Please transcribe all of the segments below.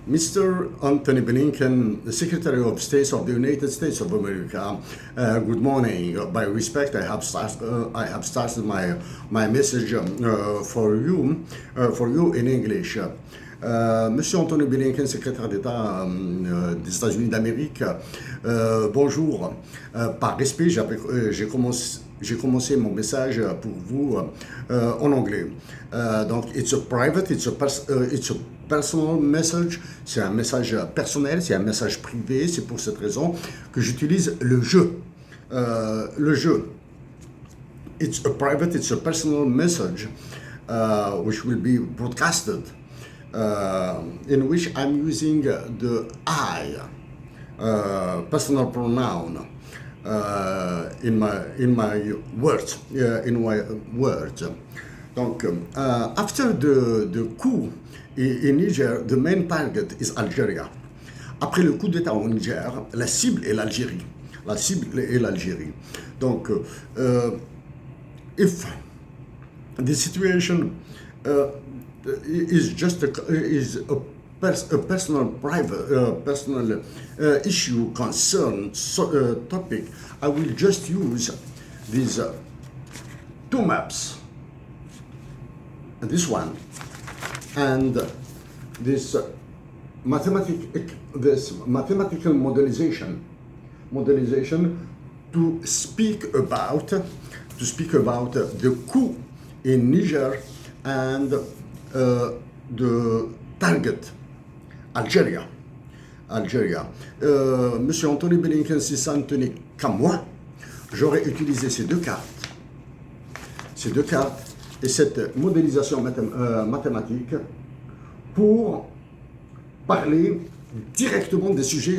Mr. Anthony Blinken, the Secretary of State of the United States of America, good morning. By respect, I have started my message for you in English. Monsieur Anthony Blinken, secrétaire d'État des États-Unis d'Amérique, bonjour. Par respect, j'ai commencé mon message pour vous en anglais. Donc, it's a personal message, c'est un message personnel, c'est un message privé, c'est pour cette raison que j'utilise le je. It's a personal message which will be broadcasted, in which I'm using the I, personal pronoun, in my words. Donc, after the coup in Niger, the main target is Algeria. Après le coup d'État au Niger, la cible est l'Algérie. Donc, if the situation is just a personal issue, concern, topic, I will just use these two maps, this one and this mathematical modelization to speak about the coup in Niger and the target Algeria. Monsieur Anthony Blinken, si ça ne tenait qu'à moi, j'aurais utilisé ces deux cartes et cette modélisation mathématique pour parler directement des sujets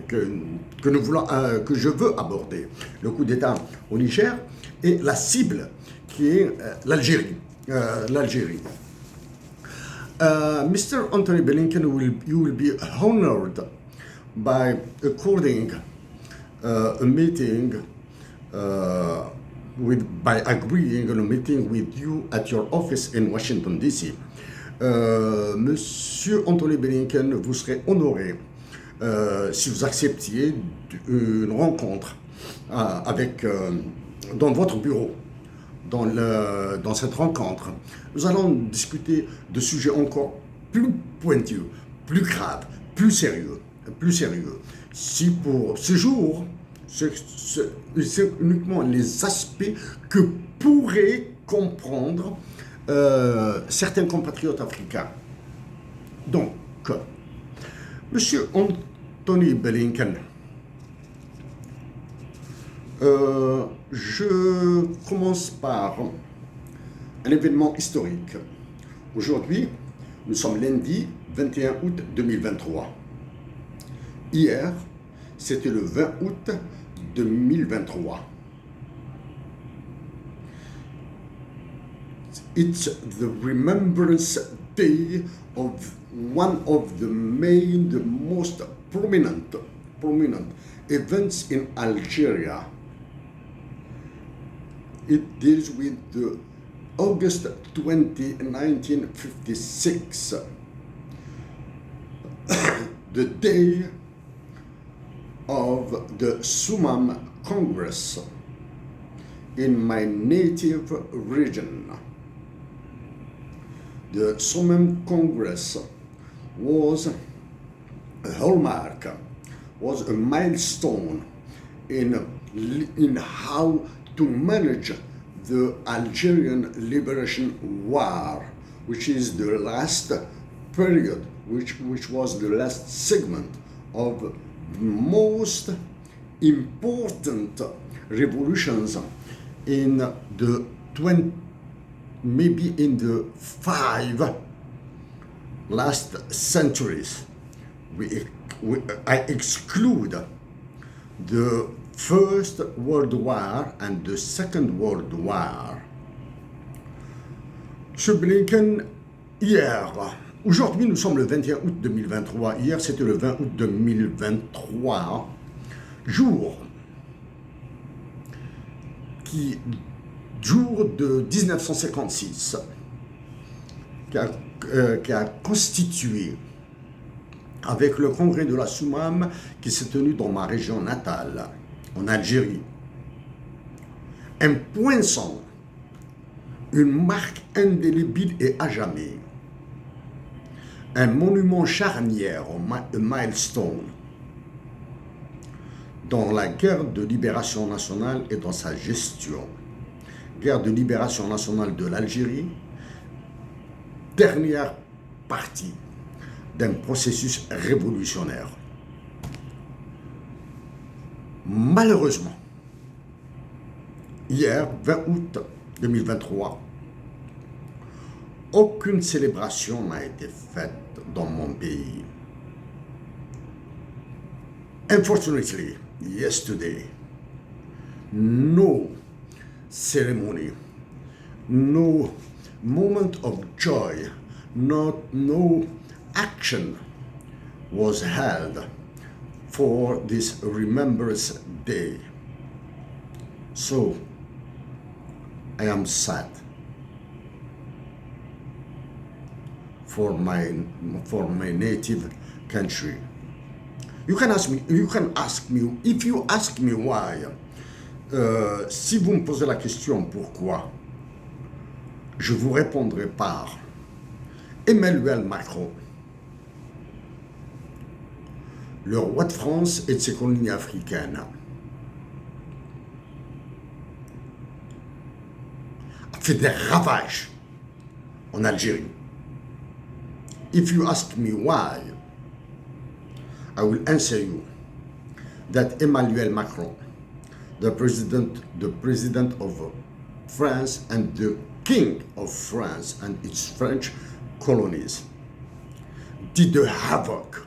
que je veux aborder. Le coup d'État au Niger et la cible qui est l'Algérie. Mr. Anthony Blinken, you will be honored by according a meeting by agreeing on a meeting with you at your office in Washington, D.C. Monsieur Anthony Blinken, vous serez honoré si vous acceptiez une rencontre dans votre bureau. Dans cette rencontre, nous allons discuter de sujets encore plus pointus, plus graves, plus sérieux. Si pour ce jour, c'est uniquement les aspects que pourraient comprendre certains compatriotes africains. Donc, Monsieur Anthony Blinken, je commence par un événement historique. Aujourd'hui, nous sommes lundi 21 août 2023. Hier, c'était le 20 août 2023. It's the remembrance day of one of the most prominent events in Algeria. It deals with the August 20, 1956, the day of the Summum Congress in my native region. The Summum Congress was a hallmark, was a milestone in how to manage the Algerian Liberation War, which is the last period, which was the last segment of the most important revolutions in the 5 last centuries. I exclude the First World War and the Second World War. Monsieur Blinken, aujourd'hui nous sommes le 21 août 2023, hier c'était le 20 août 2023, jour de 1956, qui a constitué, avec le congrès de la Soumam qui s'est tenu dans ma région natale, en Algérie, un point sang, une marque indélébile et à jamais, un monument charnière, un milestone, dans la guerre de libération nationale et dans sa gestion. Guerre de libération nationale de l'Algérie, dernière partie d'un processus révolutionnaire. Malheureusement, hier, 20 août 2023, aucune célébration n'a été faite dans mon pays. Unfortunately, yesterday, no ceremony, no moment of joy, no action was held for this Remembrance Day. So, I am sad for my native country. You can ask me, if you ask me why, si vous me posez la question pourquoi, je vous répondrai par Emmanuel Macron, le roi de France et de ses colonies africaines, a fait des ravages en Algérie. If you ask me why, I will answer you that Emmanuel Macron, the president of France and the king of France and its French colonies, did the havoc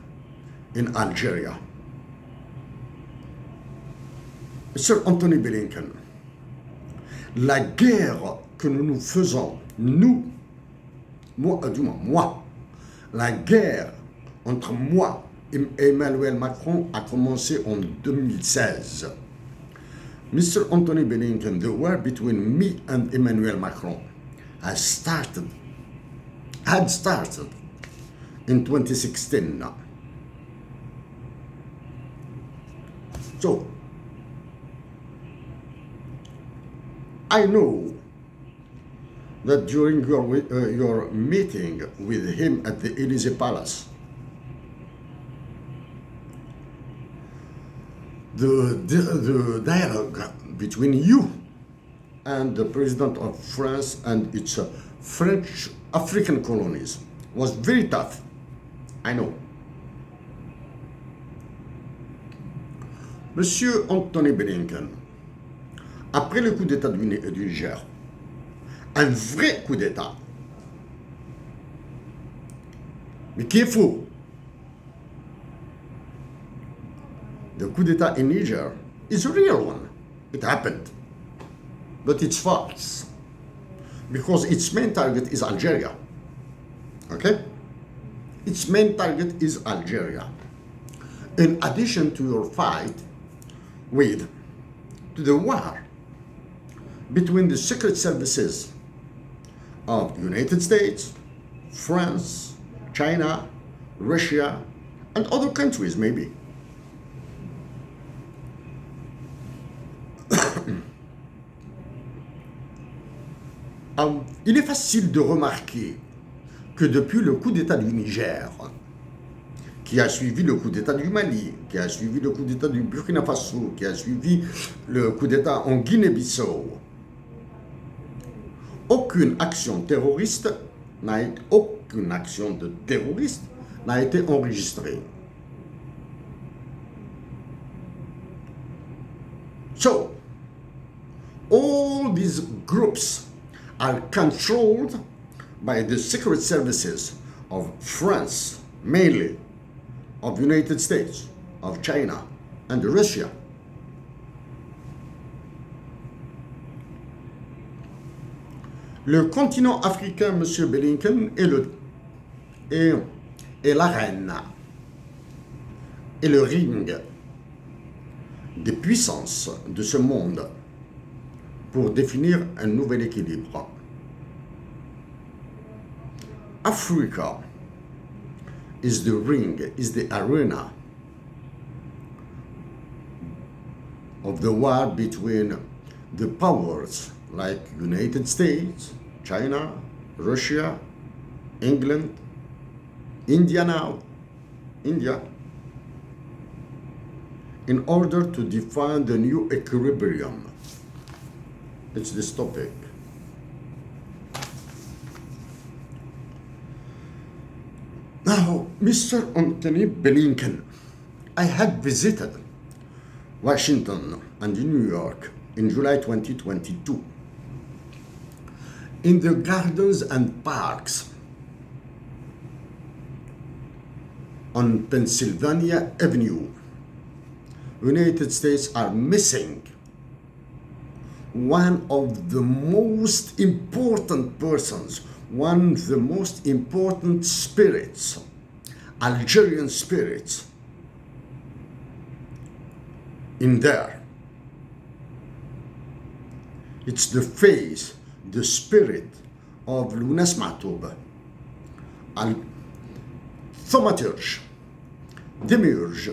in Algeria. Monsieur Anthony Blinken, la guerre que nous faisons, moi, la guerre entre moi et Emmanuel Macron a commencé en 2016. Mr. Anthony Blinken, the war between me and Emmanuel Macron had started in 2016. So, I know that during your meeting with him at the Élysée Palace, the dialogue between you and the president of France and its French African colonies was very tough. I know. Monsieur Anthony Blinken, après le coup d'État du Niger, un vrai coup d'État, mais qui est faux. The coup d'État in Niger is a real one. It happened. But it's false. Because its main target is Algeria. Okay? Its main target is Algeria. In addition to your fight to the war between the secret services of the United States, France, China, Russia, and other countries maybe. Il est facile de remarquer que depuis le coup d'État du Niger, qui a suivi le coup d'État du Mali, qui a suivi le coup d'État du Burkina Faso, qui a suivi le coup d'État en Guinée-Bissau, aucune action de terroriste n'a été enregistrée. So, all these groups are controlled by the secret services of France, mainly, of the United States, of China, and Russia. Le continent africain, M. Blinken, est l'arène et le ring des puissances de ce monde pour définir un nouvel équilibre. Africa is the ring, is the arena of the war between the powers like United States, China, Russia, England, India now, India, in order to define the new equilibrium. It's this topic. Now, Mr. Anthony Blinken, I had visited Washington and New York in July 2022. In the gardens and parks on Pennsylvania Avenue, United States are missing one of the most important persons, one of the most important spirits, Algerian spirits, in there. It's the face, the spirit of Lounes Matoub, thaumaturge, demiurge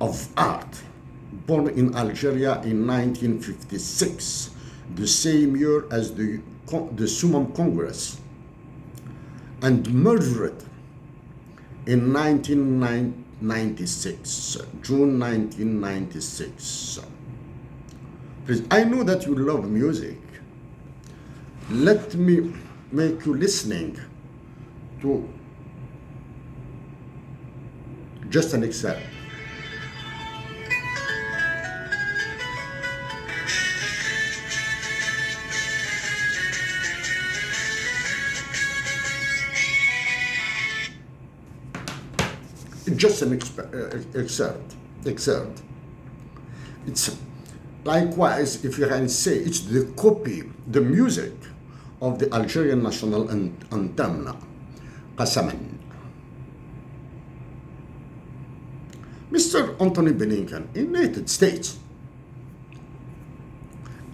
of art, born in Algeria in 1956, the same year as the Summum Congress, and murdered in 1996, June 1996. Please, I know that you love music. Let me make you listening to just an excerpt. Just an excerpt. It's likewise, if you can say, it's the copy, the music of the Algerian national anthem, Qasaman. Mr. Anthony Blinken, in the United States,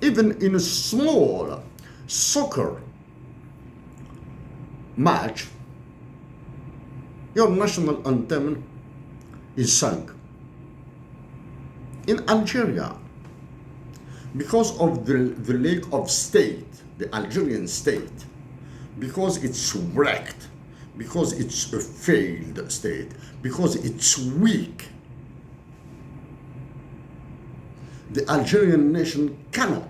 even in a small soccer match, your national anthem is sung. In Algeria, because of the lack of state, the Algerian state, because it's wrecked, because it's a failed state, because it's weak, the Algerian nation cannot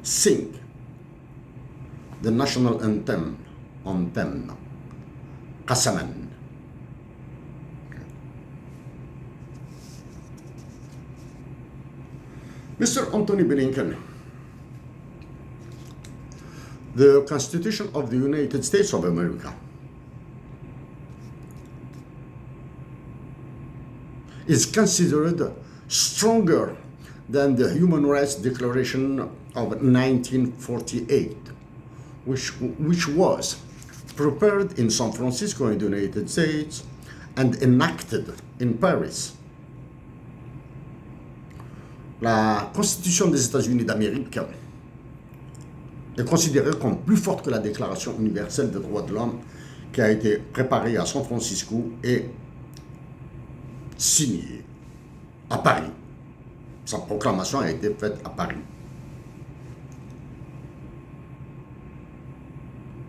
sing the national anthem, Qasaman. Mr. Anthony Blinken, the Constitution of the United States of America is considered stronger than the Human Rights Declaration of 1948, which was prepared in San Francisco in the United States and enacted in Paris. La Constitution des États-Unis d'Amérique est considérée comme plus forte que la Déclaration universelle des droits de l'homme qui a été préparée à San Francisco et signée à Paris. Sa proclamation a été faite à Paris.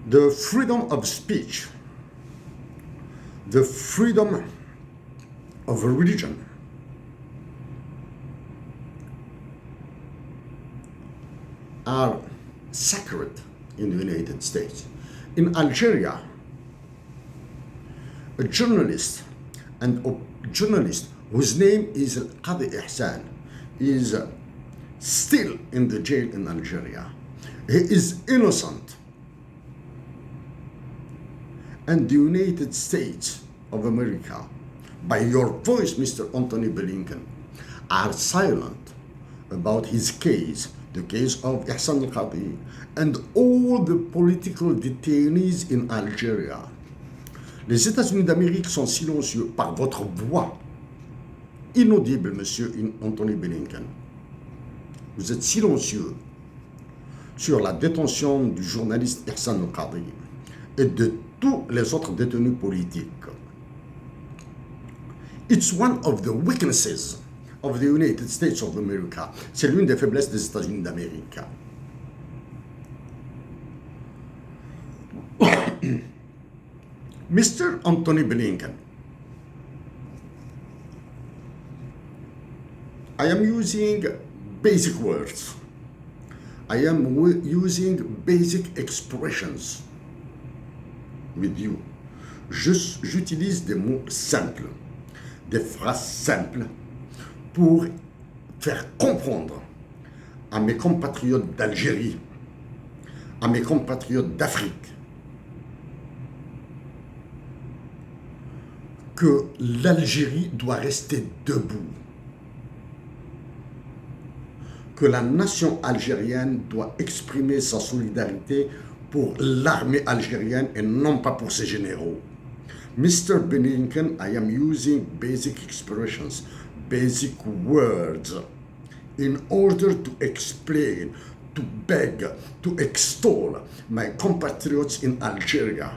The freedom of speech, the freedom of religion, are sacred in the United States. In Algeria, a journalist whose name is Qadi Ihsan is still in the jail in Algeria. He is innocent. And the United States of America, by your voice, Mr. Anthony Blinken, are silent about his case, the case of Ihsan al-Qadi, and all the political detainees in Algeria. Les États-Unis d'Amérique sont silencieux par votre voix inaudible, Monsieur Anthony Blinken. Vous êtes silencieux sur la détention du journaliste Ihsan Qadhi et de tous les autres détenus politiques. It's one of the weaknesses of the United States of America. C'est l'une des faiblesses des États-Unis d'Amérique. Mr. Anthony Blinken, I am using basic words. I am using basic expressions with you. J'utilise des mots simples, des phrases simples pour faire comprendre à mes compatriotes d'Algérie, à mes compatriotes d'Afrique, que l'Algérie doit rester debout, que la nation algérienne doit exprimer sa solidarité pour l'armée algérienne et non pas pour ses généraux. Mr. Blinken, I am using basic expressions, basic words, in order to explain, to beg, to extol my compatriots in Algeria,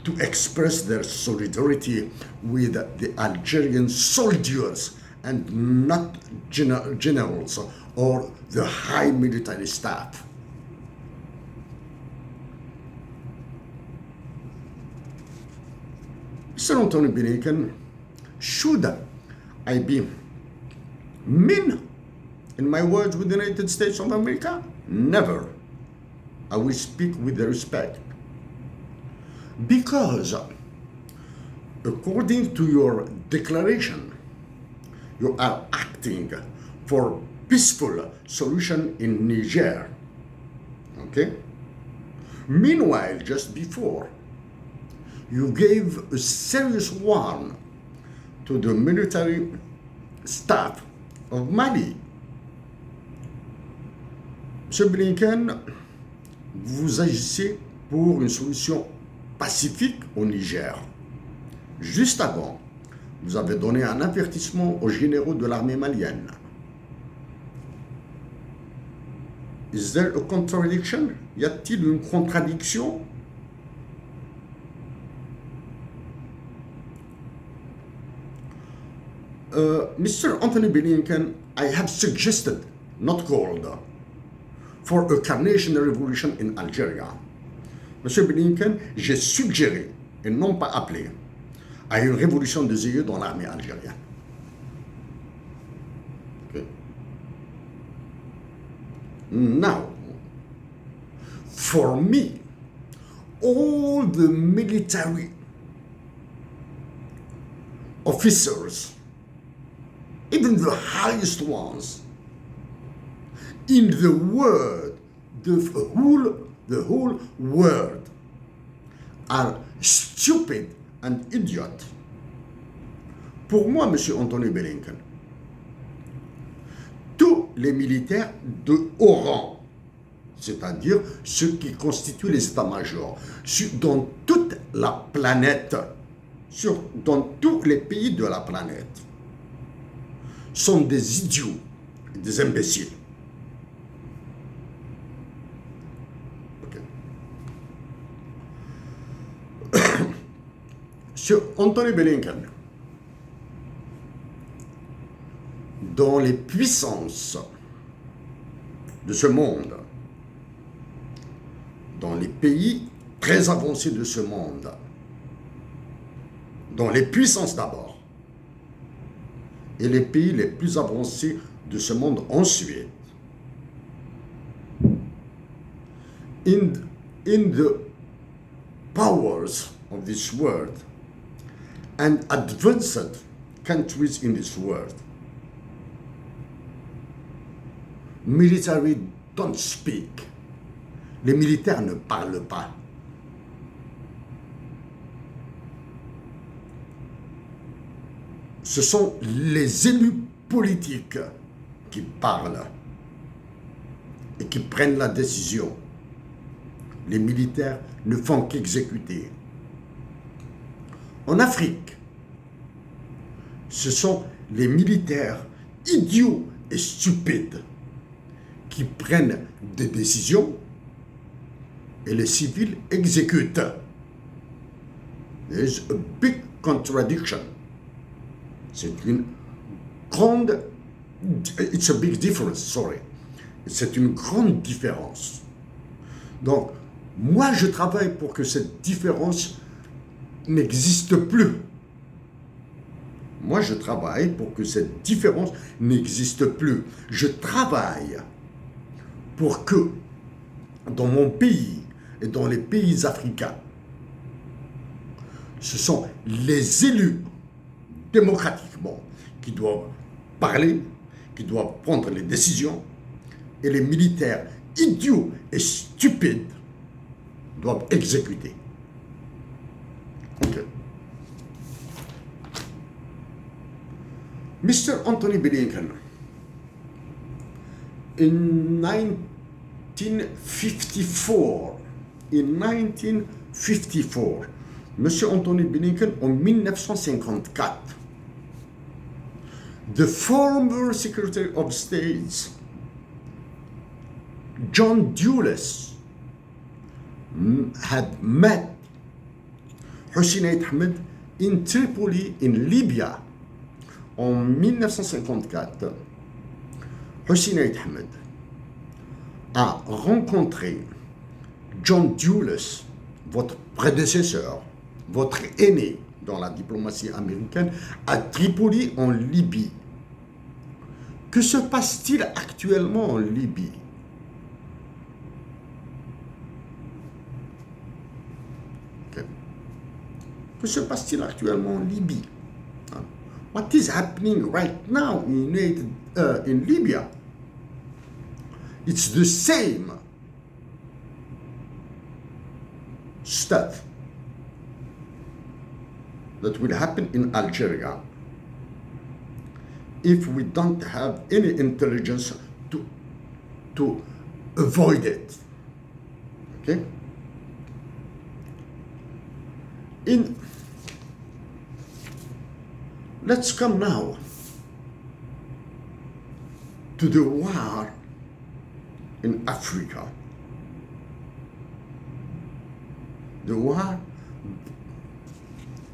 to express their solidarity with the Algerian soldiers and not generals or the high military staff. Mr. Anthony Blinken, should I be mean in my words with the United States of America? Never. I will speak with respect. Because according to your declaration, you are acting for peaceful solution in Niger. Okay? Meanwhile, just before, you gave a serious warning to the military staff of Mali. M. Blinken, vous agissez pour une solution pacifique au Niger. Juste avant, vous avez donné un avertissement aux généraux de l'armée malienne. Is there a contradiction? Y a-t-il une contradiction? Mr. Anthony Blinken, I have suggested, not called, for a carnation revolution in Algeria. Monsieur Blinken, j'ai suggéré, et non pas appelé, à une révolution des yeux dans l'armée algérienne. Okay. Now, for me, all the military officers, even the highest ones in the world, the whole world, are stupid and idiot. Pour moi, M. Anthony Blinken, tous les militaires de haut rang, c'est-à-dire ceux qui constituent les états-majors, dans toute la planète, dans tous les pays de la planète, sont des idiots, des imbéciles. Sur Anthony Blinken, dans les puissances de ce monde, dans les pays très avancés de ce monde, dans les puissances d'abord, et les pays les plus avancés de ce monde ensuite, in the powers of this world and advanced countries in this world, military don't speak. Les militaires ne parlent pas. Ce sont les élus politiques qui parlent et qui prennent la décision. Les militaires ne font qu'exécuter. En Afrique, ce sont les militaires idiots et stupides qui prennent des décisions et les civils exécutent. There is a big contradiction. C'est une grande... It's a big difference, sorry. C'est une grande différence. Donc, moi, je travaille pour que cette différence n'existe plus. Moi, je travaille pour que cette différence n'existe plus. Je travaille pour que, dans mon pays et dans les pays africains, ce sont les élus démocratiquement qui doivent parler, qui doivent prendre les décisions, et les militaires idiots et stupides doivent exécuter. Ok. Mr. Anthony Blinken, in 1954, Monsieur Anthony Blinken, en 1954, the former Secretary of State, John Dulles, had met Hussein Ahmed in Tripoli, in Libya. En 1954, Hussein Ahmed a rencontré John Dulles, votre prédécesseur, votre aîné dans la diplomatie américaine, à Tripoli, en Libye. Que se passe-t-il actuellement en Libye? Que se passe-t-il actuellement en Libye? What is happening right now in Libya? It's the same stuff that will happen in Algeria if we don't have any intelligence to avoid it. Okay? Let's come now to the war in Africa. The war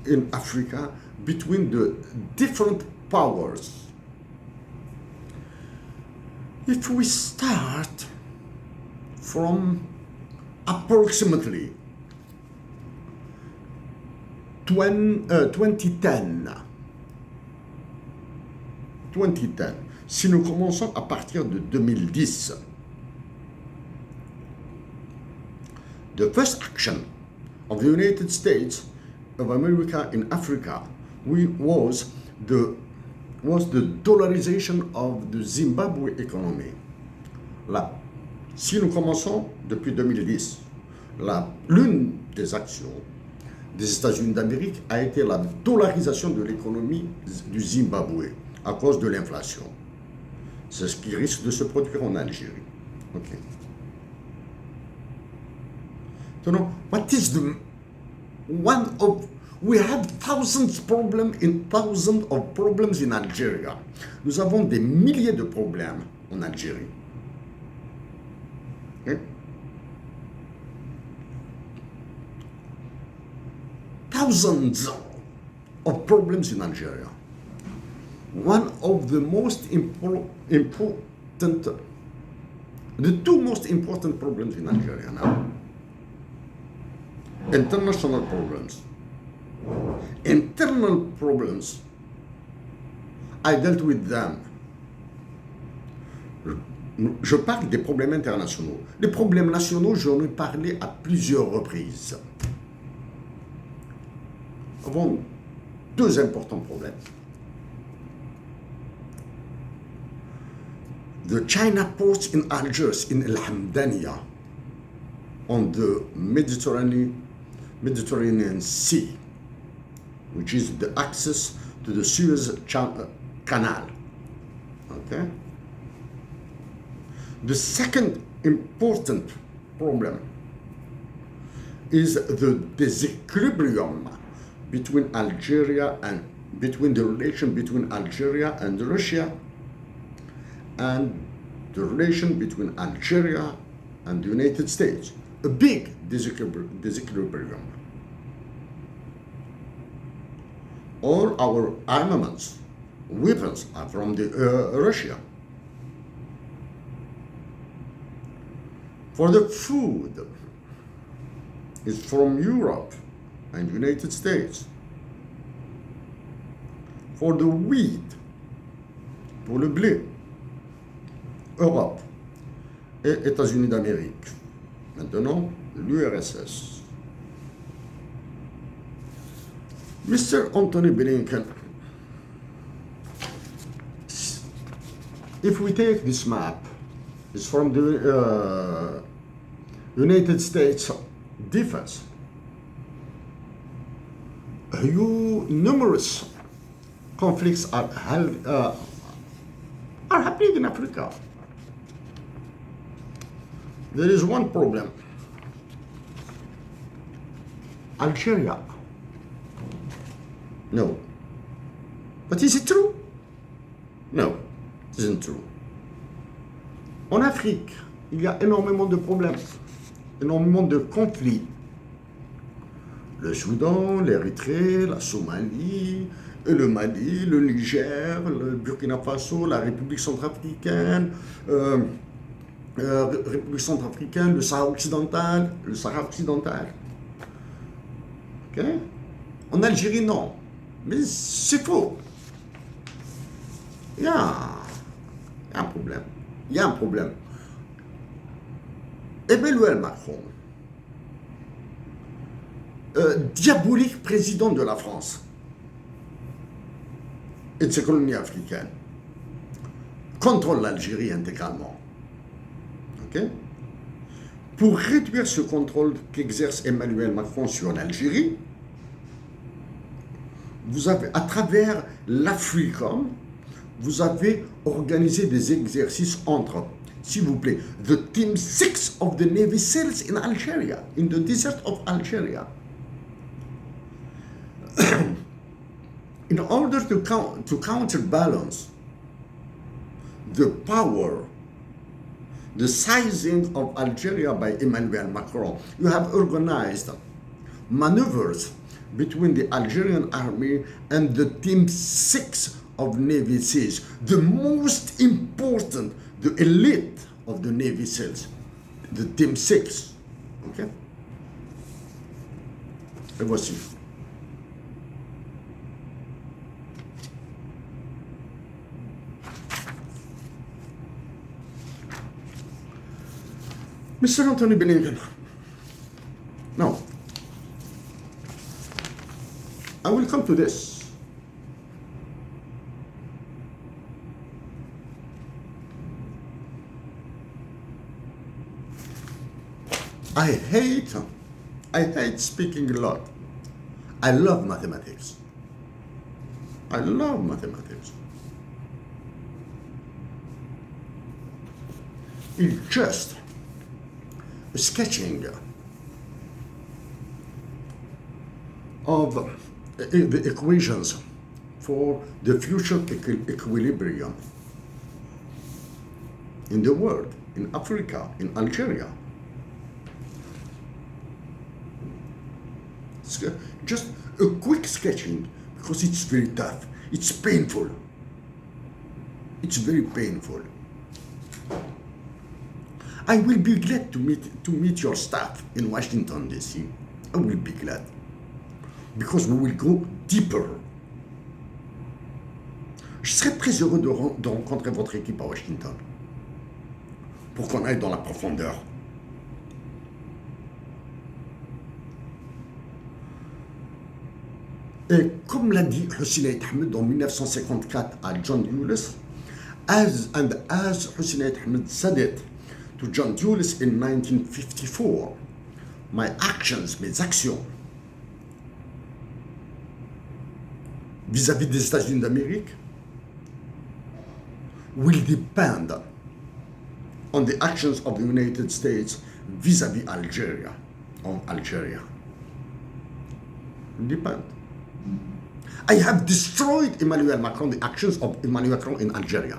in Africa between the different powers. If we start from approximately 2010, si nous commençons à partir de 2010, the first action of the United States of America in Africa was the dollarization of the Zimbabwe economy. Là, si nous commençons depuis 2010, l'une des actions des États-Unis d'Amérique a été la dollarisation de l'économie du Zimbabwe à cause de l'inflation. C'est ce qui risque de se produire en Algérie. Okay. You know, what is we have thousands of problems in Algeria. Nous avons des milliers de problèmes en Algérie. Okay? Thousands of problems in Algeria. One of the most important, the two most important problems in Algeria now, international problems. Internal problems, I dealt with them. Je parle des problèmes internationaux. Les problèmes nationaux, j'en ai parlé à plusieurs reprises. Nous avons deux importants problèmes. The China ports in Algiers, in El Hamdaniya, on the Mediterranean Sea, which is the access to the Suez Canal. Okay? The second important problem is the disequilibrium between Algeria and between the relation between Algeria and Russia, and the relation between Algeria and the United States. a big disequilibrium. All our armaments, weapons are from Russia. For the food, it's from Europe and United States. For the wheat, pour le blé, Europe et États-Unis d'Amérique. Maintenant, l'URSS. Mr. Anthony Blinken, if we take this map, it's from the United States Defense. Numerous conflicts are happening in Africa. There is one problem. Algeria. No. But is it true? No, it isn't true. En Afrique, il y a énormément de problèmes, énormément de conflits. Le Soudan, l'Érythrée, la Somalie, le Mali, le Niger, le Burkina Faso, la République centrafricaine, le Sahara occidental, Ok? En Algérie, non. Mais c'est faux. Il y a un problème. Il y a un problème. Emmanuel Macron, diabolique président de la France et de ses colonies africaines, contrôle l'Algérie intégralement. Ok? Pour réduire ce contrôle qu'exerce Emmanuel Macron sur l'Algérie, vous avez, à travers l'Africom, vous avez organisé des exercices entre, s'il vous plaît, the Team 6 of the Navy SEALs in Algeria, in the desert of Algeria. In order to counterbalance the power, the seizing of Algeria by Emmanuel Macron, you have organized maneuvers between the Algerian army and the Team 6 of Navy SEALs, the most important, the elite of the Navy SEALs, the Team 6. Ok? Et voici. Mr. Anthony Blinken. Now, I will come to this. I hate speaking a lot. I love mathematics. I love mathematics. It's just sketching of the equations for the future equilibrium in the world, in Africa, in Algeria. It's just a quick sketching because it's very tough. It's painful. It's very painful. I will be glad to meet your staff in Washington, D.C. I will be glad because we will go deeper. Je serais très heureux de rencontrer votre équipe à Washington pour qu'on aille dans la profondeur. Et comme l'a dit Hussein Ahmed en 1954 à John Dulles, as Hussein Ahmed said it to John Dulles in 1954, my actions, mes actions vis-à-vis des États-Unis d'Amérique will depend on the actions of the United States vis-à-vis Algeria. Depend. I have destroyed Emmanuel Macron, the actions of Emmanuel Macron in Algeria.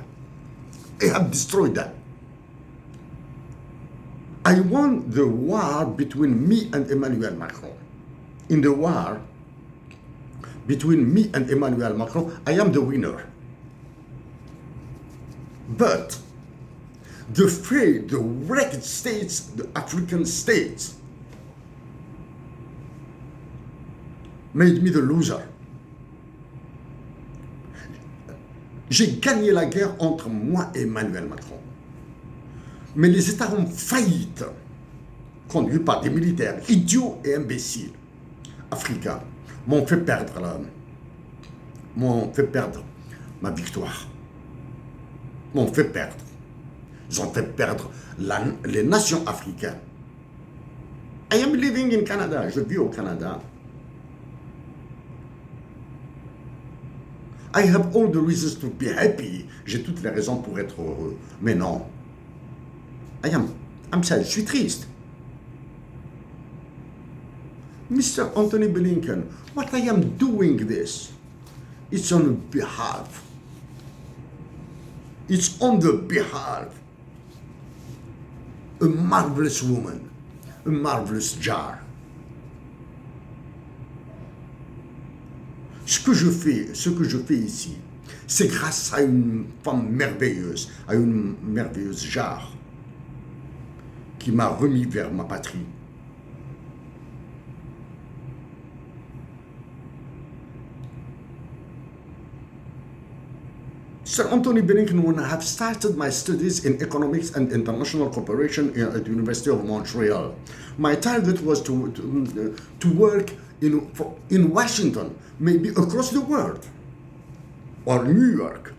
I have destroyed that. I I won the war between me and Emmanuel Macron. In the war between me and Emmanuel Macron, I am the winner. But the fate, the wrecked states, the African states, made me the loser. J'ai gagné la guerre entre moi et Emmanuel Macron. Mais les États en faillite, conduits par des militaires idiots et imbéciles africains, m'ont fait perdre ma victoire. M'ont fait perdre. Ils ont fait perdre les nations africaines. I am living in Canada. Je vis au Canada. I have all the reasons to be happy. J'ai toutes les raisons pour être heureux. Mais non. I'm sad. Je suis triste. Mr. Anthony Blinken, what I am doing this, it's on behalf. It's on the behalf. A marvelous woman, a marvelous jar. Ce que je fais ici, c'est grâce à une femme merveilleuse, à une merveilleuse jarre qui m'a remis vers ma patrie. Sir Anthony Blinken, when I have started my studies in economics and international cooperation at the University of Montreal, my target was to work in Washington, maybe across the world, or New York,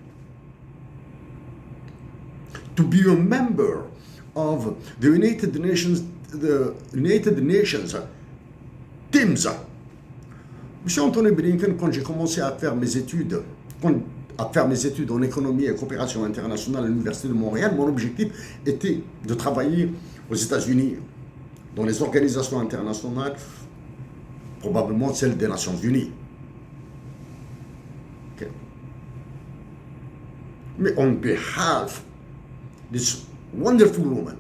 to be a member of the United Nations teams. Monsieur Anthony Blinken, quand j'ai commencé à faire mes études, en économie et coopération internationale à l'Université de Montréal, mon objectif était de travailler aux États-Unis, dans les organisations internationales, probablement celles des Nations Unies. Okay. Mais on behalf this wonderful woman,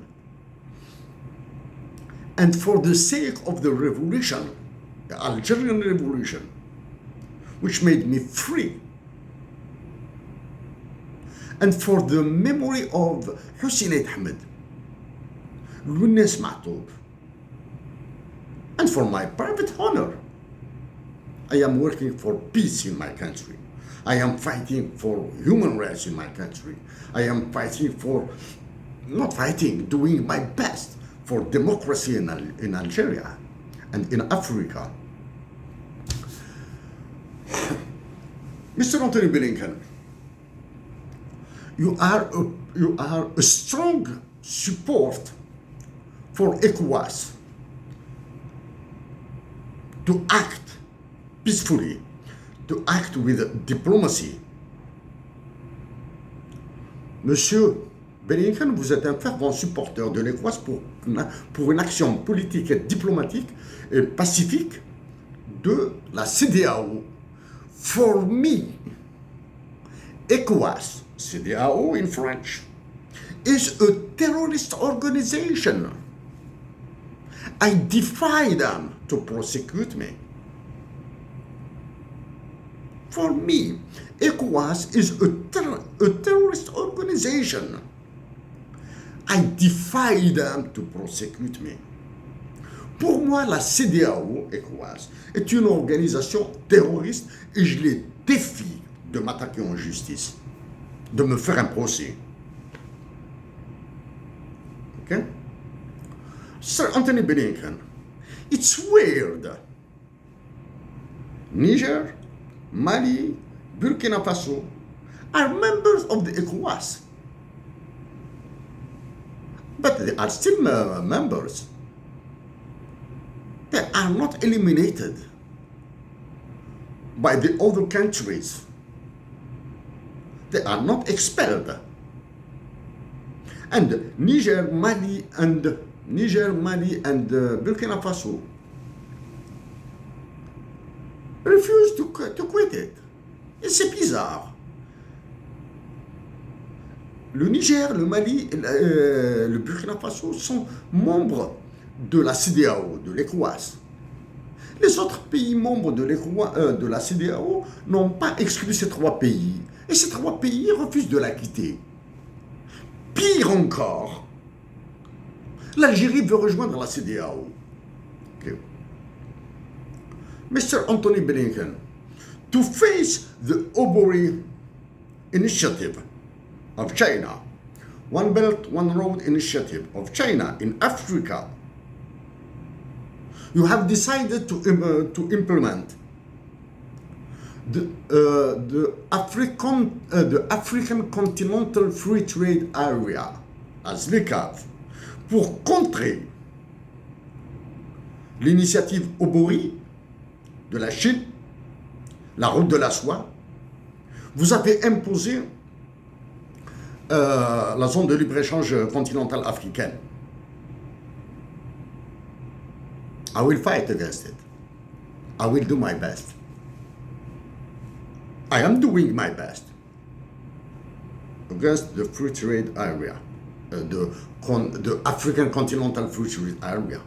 and for the sake of the revolution, the Algerian revolution, which made me free, and for the memory of Hussein Ahmed, Lounes Matoub, and for my private honor, I am working for peace in my country. I am fighting for human rights in my country. I am doing my best for democracy in Algeria and in Africa. Mr. Anthony Blinken, you are a strong support for ECOWAS to act peacefully, to act with diplomacy. Monsieur Blinken, vous êtes un fervent supporter de l'ECOWAS pour une action politique et diplomatique et pacifique de la CEDEAO. For me, ECOWAS, CEDEAO in French, is a terrorist organization. I defy them to prosecute me. For me, ECOWAS is a terrorist organization. I defy them to prosecute me. Pour moi, la CEDEAO, ECOWAS, est une organisation terroriste et je les défie de m'attaquer en justice, de me faire un procès. Okay? Sir Anthony Blinken, it's weird. Niger, Mali, Burkina Faso are members of the ECOWAS. But they are still members. They are not eliminated by the other countries. They are not expelled. And Niger, Mali, and Burkina Faso refuse to quit it. Et c'est bizarre. le Niger, le Mali, le Burkina Faso sont membres de la CEDEAO, de l'ECOWAS. Les autres pays membres de la CEDEAO n'ont pas exclu ces 3 pays. Et ces 3 pays refusent de la quitter. Pire encore, l'Algérie veut rejoindre la CEDEAO. Okay. Mr. Anthony Blinken, to face the Obori initiative of China, One Belt, One Road initiative of China in Africa, you have decided to implement the African Continental Free Trade Area, as l'ECAF, pour contrer l'initiative Obori de la Chine, la route de la soie. Vous avez imposé la zone de libre-échange continentale africaine. I will fight against it. I will do my best. I am doing my best against the free trade area, the African Continental Free Trade Area.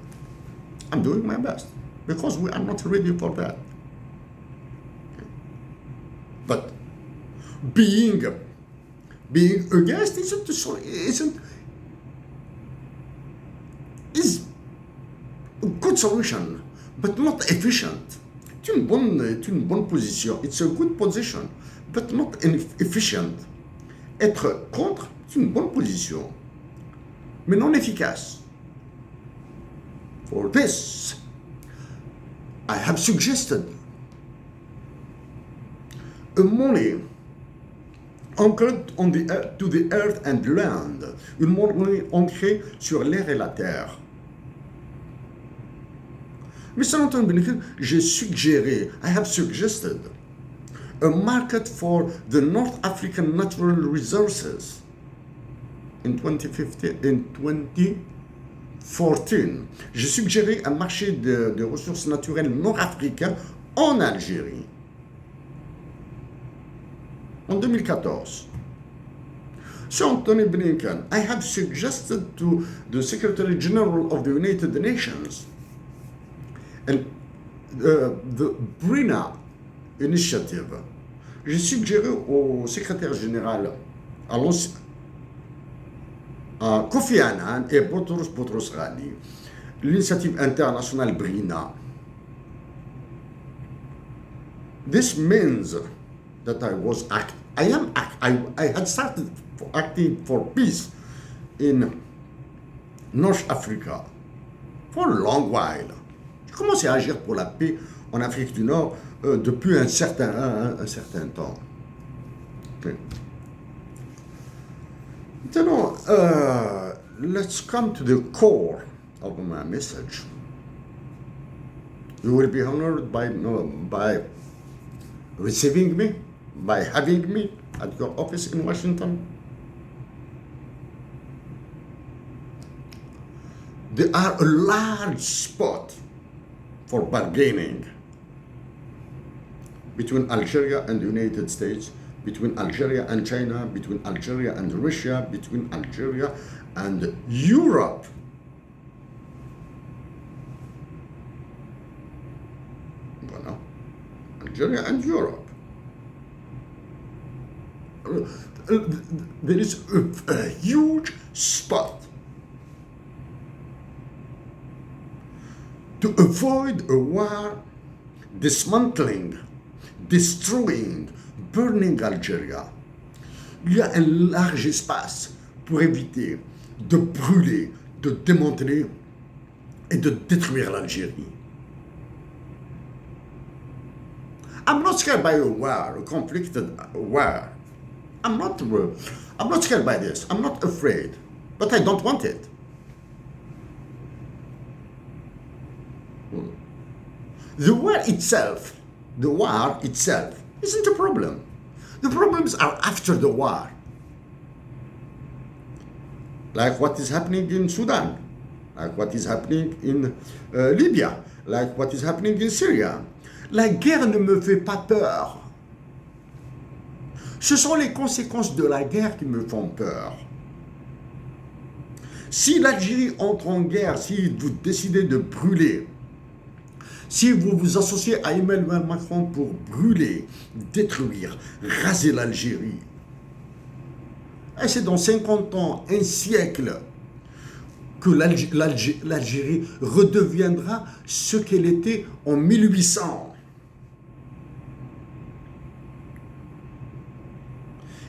I'm doing my best because we are not ready for that. But being against is a good solution, but not efficient. C'est une bonne position. It's a good position, but not efficient. Être contre, c'est une bonne position, mais non efficace. For this, I have suggested a money anchored to the earth and land, une monnaie ancrée sur l'air et la terre. Mr. Anthony Blinken, I have suggested a market for the North African natural resources in 2014. J'ai suggéré un marché de ressources naturelles nord-africains en Algérie en 2014. So Anthony Blinken, I have suggested to the Secretary General of the United Nations and the BRINA initiative. J'ai suggéré au secrétaire général, à Kofi Annan et Boutros Ghali, l'initiative internationale BRINA. This means that I had started acting for peace in North Africa for a long while. J'ai commencé à agir pour la paix en Afrique du Nord depuis un certain temps. Okay. Maintenant, let's come to the core of my message. You will be honored by receiving me, by having me at your office in Washington. There are a large spot for bargaining between Algeria and the United States, between Algeria and China, between Algeria and Russia, between Algeria and Europe. Voilà. Algeria and Europe. There is a huge spot to avoid a war dismantling, destroying, burning Algeria. Il y a un large espace pour éviter de brûler, de démanteler et de détruire l'Algérie. I'm not scared by a war, a conflicted war. I'm not scared by this. I'm not afraid, but I don't want it. The war itself isn't a problem. The problems are after the war. Like what is happening in Sudan, like what is happening in Libya, like what is happening in Syria. La guerre ne me fait pas peur. Ce sont les conséquences de la guerre qui me font peur. Si l'Algérie entre en guerre, si vous décidez de brûler, si vous vous associez à Emmanuel Macron pour brûler, détruire, raser l'Algérie, et c'est dans 50 ans, un siècle, que l'Algérie redeviendra ce qu'elle était en 1800.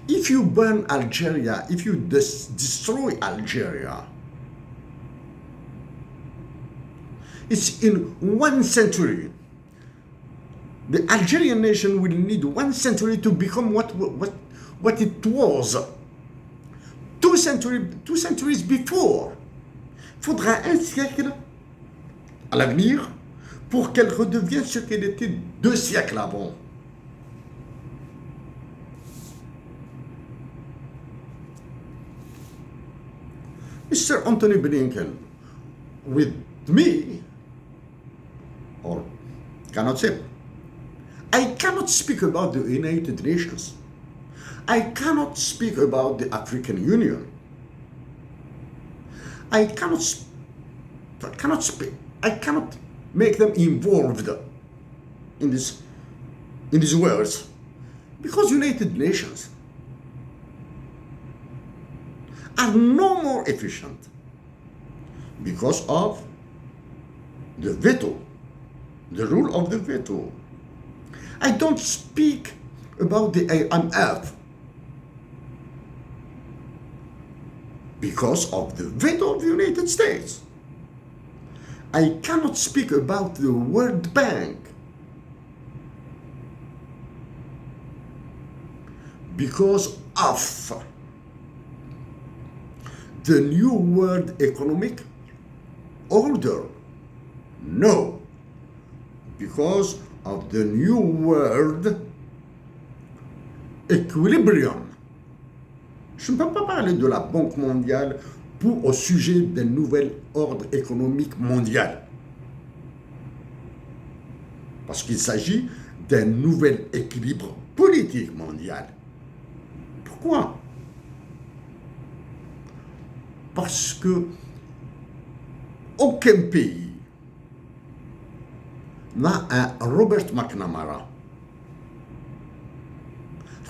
If you burn Algeria, if you destroy Algeria, it's in 1 century. The Algerian nation will need 1 century to become what it was 2 centuries before. Il faudra un siècle à l'avenir pour qu'elle redevienne ce qu'elle était 2 siècles avant. Mr. Anthony Blinken, with me, or cannot say, I cannot speak about the United Nations. I cannot speak about the African Union. I cannot make them involved in these words, because United Nations are no more efficient because of the veto, the rule of the veto. I don't speak about the IMF because of the veto of the United States. I cannot speak about the World Bank because of the New World Economic Order. No, because of the New World Equilibrium. Je ne peux pas parler de la Banque mondiale au sujet d'un nouvel ordre économique mondial. Parce qu'il s'agit d'un nouvel équilibre politique mondial. Pourquoi? Parce que aucun pays n'a un Robert McNamara.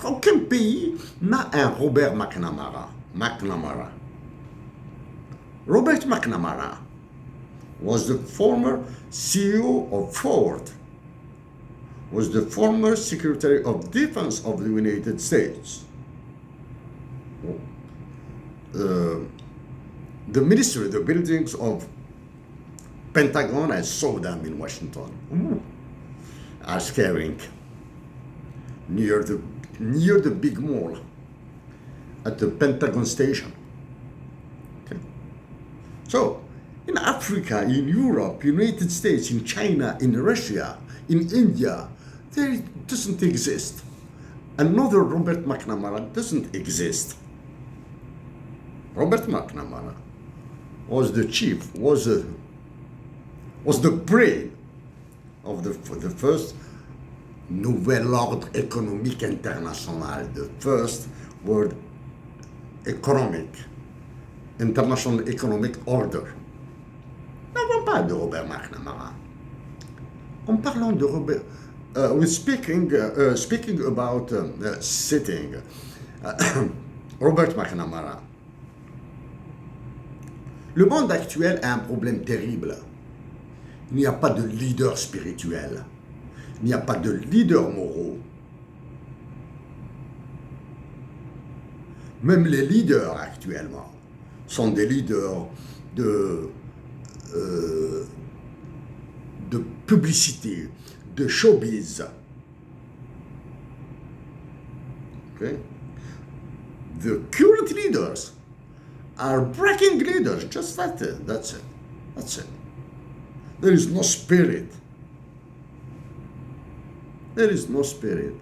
Aucun pays n'a un Robert McNamara. Robert McNamara was the former CEO of Ford, was the former Secretary of Defense of the United States. The ministry, the buildings of Pentagon, I saw them in Washington, are scaring. Near the big mall, at the Pentagon station. Okay. So, in Africa, in Europe, United States, in China, in Russia, in India, there doesn't exist. Another Robert McNamara doesn't exist. Robert McNamara was the chief, was the brain of the first Nouvel Ordre Économique International, the first World International Economic Order. N'avons pas de Robert McNamara. En parlant de Robert, we're speaking about sitting Robert McNamara. Le monde actuel a un problème terrible. Il n'y a pas de leader spirituel. Il n'y a pas de leaders moraux. Même les leaders actuellement sont des leaders de publicité, de showbiz. Okay? The current leaders are breaking leaders. Just that's it. That's it. There is no spirit. There is no spirit.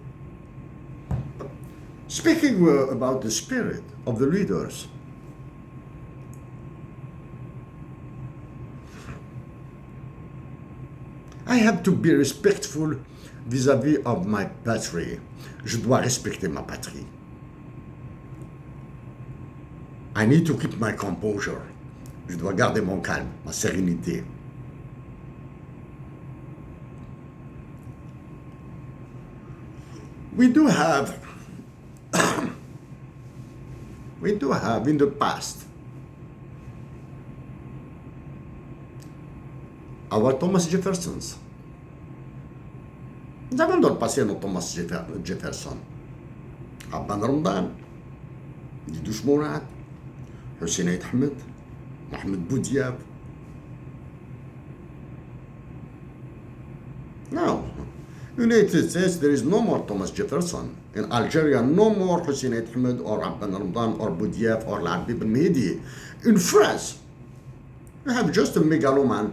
Speaking about the spirit of the leaders, I have to be respectful vis-à-vis of my patrie. Je dois respecter ma patrie. I need to keep my composure. Je dois garder mon calme, ma sérénité. We do have in the past our Thomas Jeffersons. Nous avons dans le passé notre Thomas Jefferson. Abban Ramadan, Didouche Mourad, Hussein Ahmed, Mohamed Boudiab. No. United States, there is no more Thomas Jefferson. In Algeria, no more Hussein Ahmed or Abban Ramadan or Boudiaf or Labib al-Mehdi. In France, you have just a megaloman,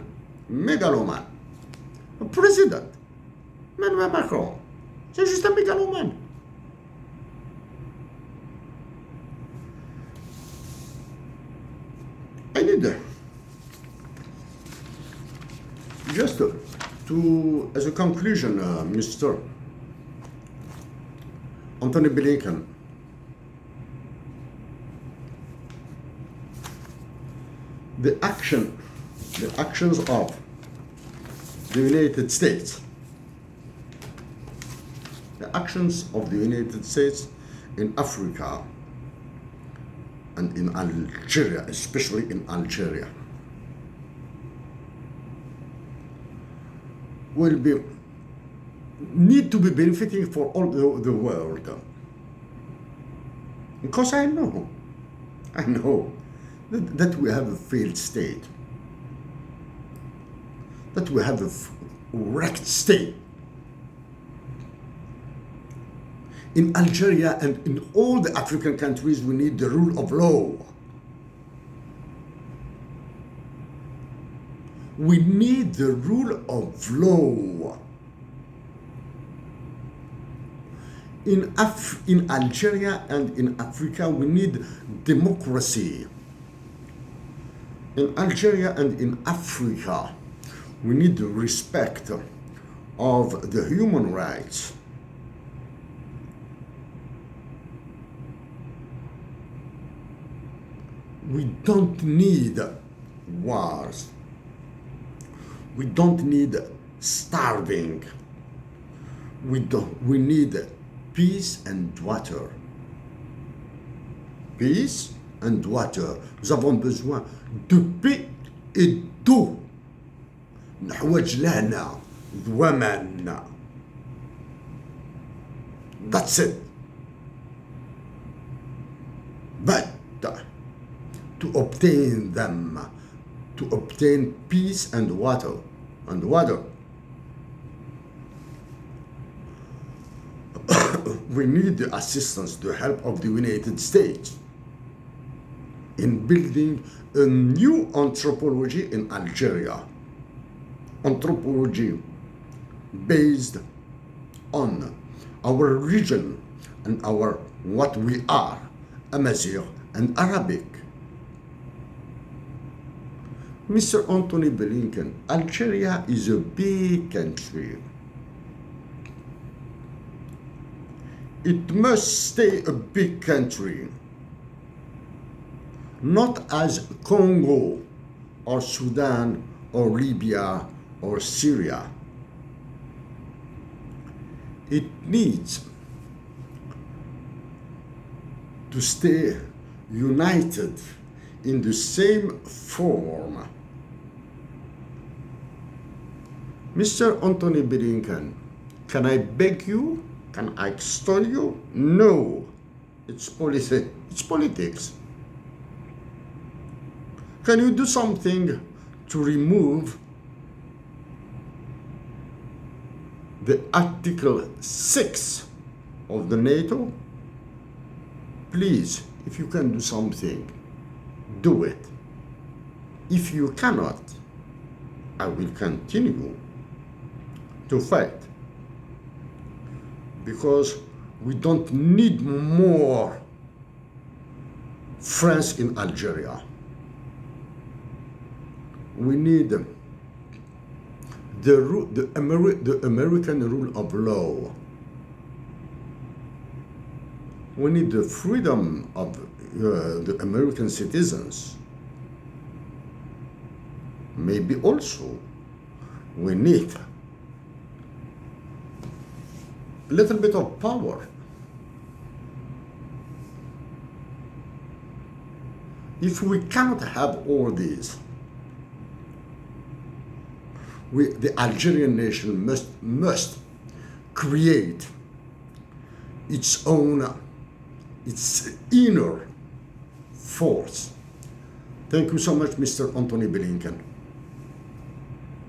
a president, Emmanuel Macron. C'est juste un mégalomane. I need just to, as a conclusion, Mr. Anthony Blinken, the actions of the United States, in Africa and in Algeria, especially in Algeria, will need to be benefiting for all the world. Because I know that we have a failed state, that we have a wrecked state. In Algeria and in all the African countries, we need the rule of law. We need the rule of law. In Algeria and in Africa, we need democracy. In Algeria and in Africa, we need the respect of the human rights. We don't need wars. We don't need starving. We need peace and water. Peace and water. Nous avons besoin de paix et d'eau. نحوج لهنا ومن. That's it. But to obtain them, to obtain peace and water, we need the assistance, the help of the United States in building a new anthropology in Algeria. Anthropology based on our region and our what we are, Amazigh and Arabic. Mr. Anthony Blinken, Algeria is a big country. It must stay a big country, not as Congo or Sudan or Libya or Syria. It needs to stay united in the same form. Mr. Anthony Blinken, can I beg you? Can I extol you? No. It's politics. Can you do something to remove the Article 6 of the NATO? Please, if you can do something, do it. If you cannot, I will continue to fight, because we don't need more France in Algeria. We need the American rule of law. We need the freedom of the American citizens. Maybe also we need a little bit of power. If we cannot have all these, the Algerian nation must create its own, its inner force. Thank you so much, Mr. Anthony Blinken.